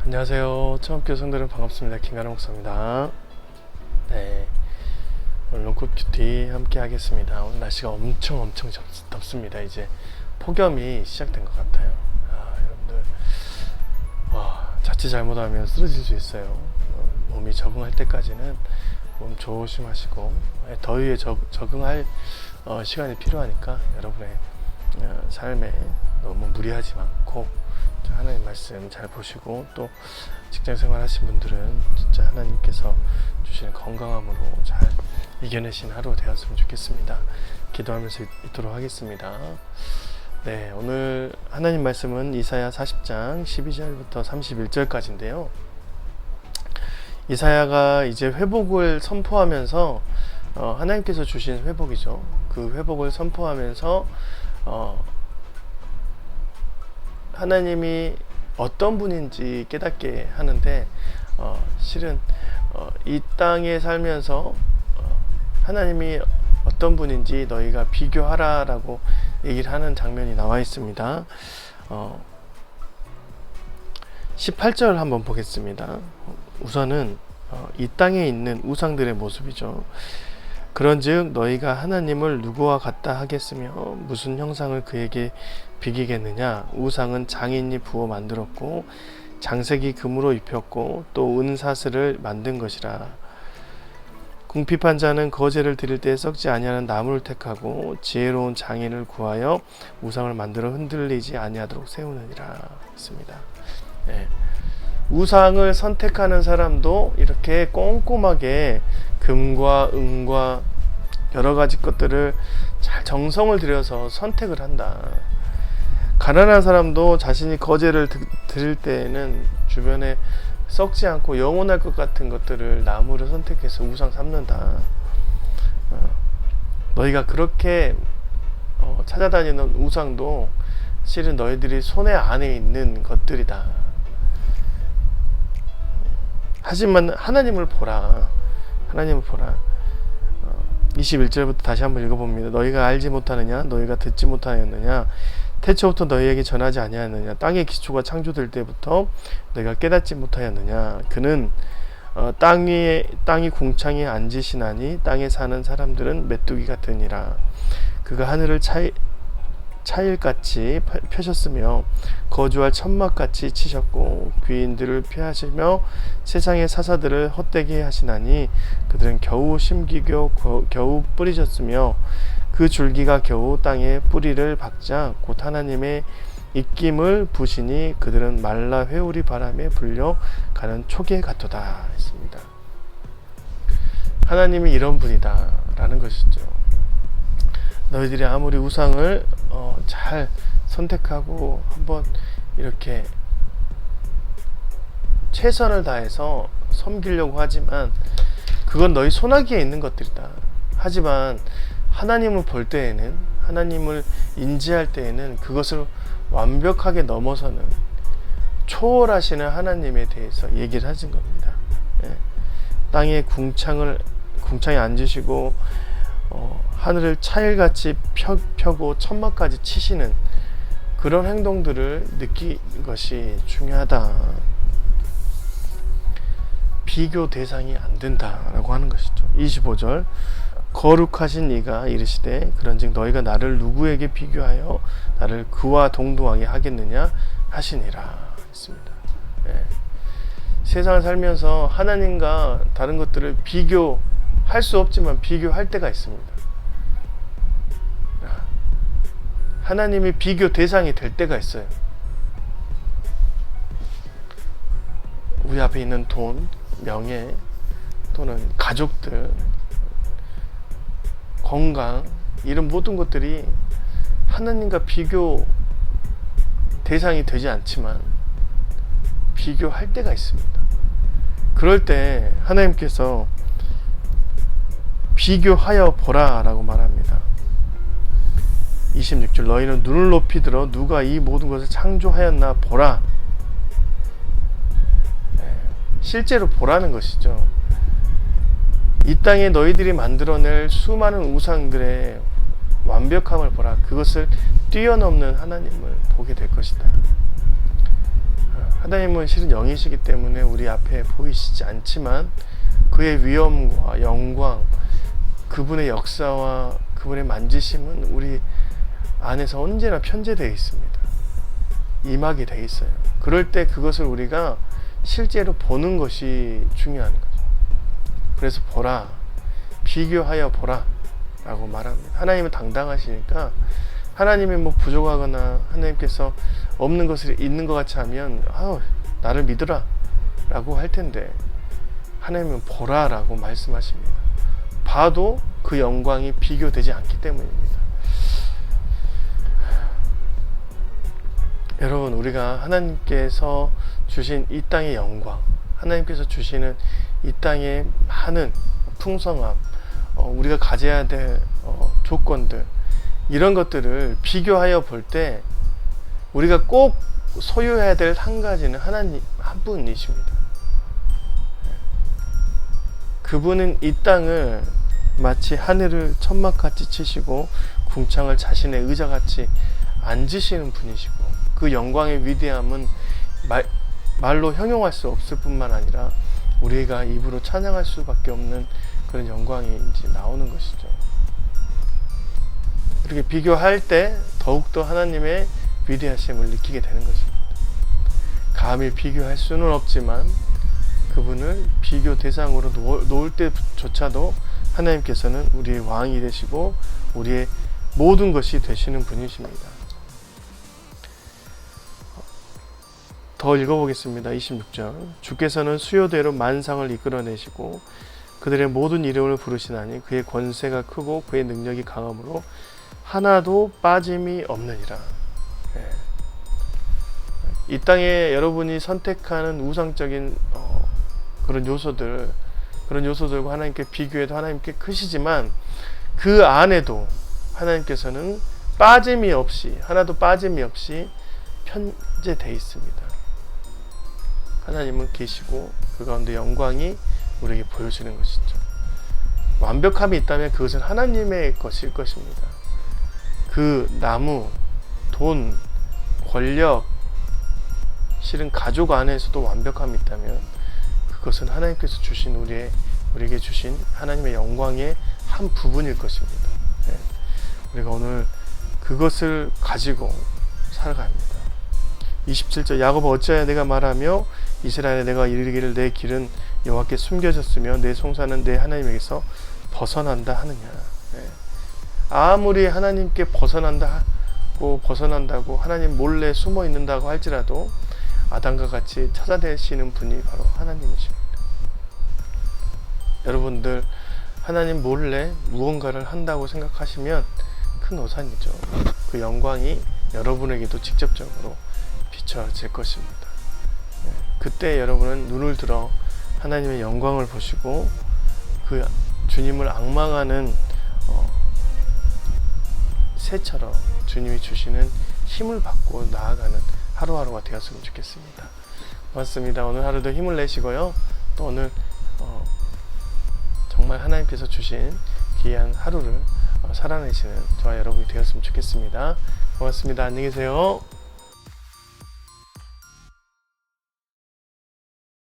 안녕하세요. 처음교 성도들 반갑습니다. 김가람 목사입니다. 네, 오늘 롱컷 큐티 함께 하겠습니다. 오늘 날씨가 엄청 덥습니다. 이제 폭염이 시작된 것 같아요. 여러분들 자칫 잘못하면 쓰러질 수 있어요. 몸이 적응할 때까지는 몸 조심하시고 더위에 적응할 시간이 필요하니까 여러분의 삶에 너무 무리하지 않고 하나님 말씀 잘 보시고, 또 직장생활 하신 분들은 진짜 하나님께서 주시는 건강함으로 잘 이겨내신 하루 되었으면 좋겠습니다. 기도하면서 있도록 하겠습니다. 네, 오늘 하나님 말씀은 이사야 40장 12절부터 31절까지인데요. 이사야가 이제 회복을 선포하면서 하나님께서 주신 회복이죠. 그 회복을 선포하면서 하나님이 어떤 분인지 깨닫게 하는데, 실은 이 땅에 살면서 하나님이 어떤 분인지 너희가 비교하라 라고 얘기를 하는 장면이 나와 있습니다. 18절 한번 보겠습니다. 우선은 이 땅에 있는 우상들의 모습이죠. 그런즉 너희가 하나님을 누구와 같다 하겠으며 무슨 형상을 그에게 비기겠느냐. 우상은 장인이 부어 만들었고 장색이 금으로 입혔고 또 은사슬을 만든 것이라. 궁핍한 자는 거제를 드릴 때 썩지 아니하는 나무를 택하고 지혜로운 장인을 구하여 우상을 만들어 흔들리지 아니하도록 세우느니라 했습니다. 네. 우상을 선택하는 사람도 이렇게 꼼꼼하게 금과 은과 여러 가지 것들을 잘 정성을 들여서 선택을 한다. 가난한 사람도 자신이 거제를 드릴 때에는 주변에 썩지 않고 영원할 것 같은 것들을 나무를 선택해서 우상 삼는다. 너희가 그렇게 찾아다니는 우상도 실은 너희들이 손에 안에 있는 것들이다. 하지만 하나님을 보라. 하나님을 보라. 21절부터 다시 한번 읽어봅니다. 너희가 알지 못하느냐? 너희가 듣지 못하였느냐? 태초부터 너희에게 전하지 아니하였느냐? 땅의 기초가 창조될 때부터 너희가 깨닫지 못하였느냐? 그는 땅이 궁창에 앉으시나니 땅에 사는 사람들은 메뚜기 같으니라. 그가 하늘을 차일같이 펴셨으며 거주할 천막같이 치셨고 귀인들을 피하시며 세상의 사사들을 헛되게 하시나니 그들은 겨우 심기고 겨우 뿌리셨으며 그 줄기가 겨우 땅에 뿌리를 박자 곧 하나님의 입김을 부시니 그들은 말라 회오리 바람에 불려 가는 촉에 같도다 했습니다. 하나님이 이런 분이다 라는 것이죠. 너희들이 아무리 우상을 잘 선택하고 한번 이렇게 최선을 다해서 섬기려고 하지만 그건 너희 손아귀에 있는 것들이다. 하지만 하나님을 볼 때에는, 하나님을 인지할 때에는 그것을 완벽하게 넘어서는 초월하시는 하나님에 대해서 얘기를 하신 겁니다. 땅에 궁창에 앉으시고 하늘을 차일같이 펴고 천막까지 치시는 그런 행동들을 느끼는 것이 중요하다. 비교 대상이 안 된다라고 하는 것이죠. 25절 거룩하신 이가 이르시되 그런즉 너희가 나를 누구에게 비교하여 나를 그와 동등하게 하겠느냐 하시니라 했습니다. 세상을 살면서 하나님과 다른 것들을 비교할 수 없지만 비교할 때가 있습니다. 하나님이 비교 대상이 될 때가 있어요. 우리 앞에 있는 돈, 명예, 또는 가족들, 건강, 이런 모든 것들이 하나님과 비교 대상이 되지 않지만 비교할 때가 있습니다. 그럴 때 하나님께서 비교하여 보라 라고 말합니다. 26절 너희는 눈을 높이 들어 누가 이 모든 것을 창조하였나 보라. 실제로 보라는 것이죠. 이 땅에 너희들이 만들어낼 수많은 우상들의 완벽함을 보라. 그것을 뛰어넘는 하나님을 보게 될 것이다. 하나님은 실은 영이시기 때문에 우리 앞에 보이시지 않지만 그의 위엄과 영광, 그분의 역사와 그분의 만지심은 우리 안에서 언제나 편재되어 있습니다. 임하게 되어 있어요. 그럴 때 그것을 우리가 실제로 보는 것이 중요한 거죠. 그래서 보라, 비교하여 보라 라고 말합니다. 하나님은 당당하시니까 하나님이 뭐 부족하거나 하나님께서 없는 것을 있는 것 같이 하면 나를 믿으라 라고 할 텐데, 하나님은 보라 라고 말씀하십니다. 봐도 그 영광이 비교되지 않기 때문입니다. 여러분, 우리가 하나님께서 주신 이 땅의 영광, 하나님께서 주시는 이 땅의 많은 풍성함, 우리가 가져야 될 조건들, 이런 것들을 비교하여 볼 때 우리가 꼭 소유해야 될 한 가지는 하나님 한 분이십니다. 그분은 이 땅을 마치 하늘을 천막같이 치시고 궁창을 자신의 의자같이 앉으시는 분이시고, 그 영광의 위대함은 말로 형용할 수 없을 뿐만 아니라 우리가 입으로 찬양할 수밖에 없는 그런 영광이 이제 나오는 것이죠. 이렇게 비교할 때 더욱더 하나님의 위대하심을 느끼게 되는 것입니다. 감히 비교할 수는 없지만 그분을 비교 대상으로 놓을 때조차도 하나님께서는 우리의 왕이 되시고 우리의 모든 것이 되시는 분이십니다. 더 읽어보겠습니다. 26절. 주께서는 수요대로 만상을 이끌어내시고 그들의 모든 이름을 부르시나니 그의 권세가 크고 그의 능력이 강함으로 하나도 빠짐이 없느니라. 이 땅에 여러분이 선택하는 우상적인 그런 요소들과 하나님께 비교해도 하나님께 크시지만 그 안에도 하나님께서는 빠짐이 없이, 하나도 빠짐이 없이 편재되어 있습니다. 하나님은 계시고 그 가운데 영광이 우리에게 보여지는 것이죠. 완벽함이 있다면 그것은 하나님의 것일 것입니다. 그 나무, 돈, 권력, 실은 가족 안에서도 완벽함이 있다면 그것은 하나님께서 주신 우리에게 주신 하나님의 영광의 한 부분일 것입니다. 우리가 오늘 그것을 가지고 살아갑니다. 27절. 야곱아 어찌하여 내가 말하며 이스라엘에 내가 이르기를 내 길은 여호와께 숨겨졌으며 내 송사는 내 하나님에게서 벗어난다 하느냐. 아무리 하나님께 벗어난다고 하나님 몰래 숨어 있는다고 할지라도 아담과 같이 찾아내시는 분이 바로 하나님이십니다. 여러분들, 하나님 몰래 무언가를 한다고 생각하시면 큰 오산이죠. 그 영광이 여러분에게도 직접적으로 비춰질 것입니다. 그때 여러분은 눈을 들어 하나님의 영광을 보시고 그 주님을 앙망하는 새처럼 주님이 주시는 힘을 받고 나아가는 하루하루가 되었으면 좋겠습니다. 고맙습니다. 오늘 하루도 힘을 내시고요. 또 오늘 정말 하나님께서 주신 귀한 하루를 살아내시는 저와 여러분이 되었으면 좋겠습니다. 고맙습니다. 안녕히 계세요.